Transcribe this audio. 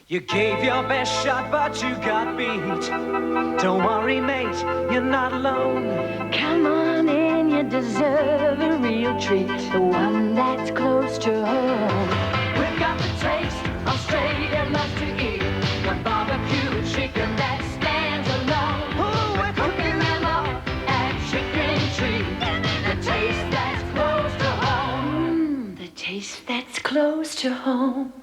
You gave your best shot, but you got beat. Don't worry, mate, you're not alone. Come on in, you deserve a real treat, the one that's close to home. We've got the taste Australia loves to eat, the barbecue chicken that stands alone. Ooh, we're cooking them up at Chicken Tree, the taste that's close to home. The taste that's close to home.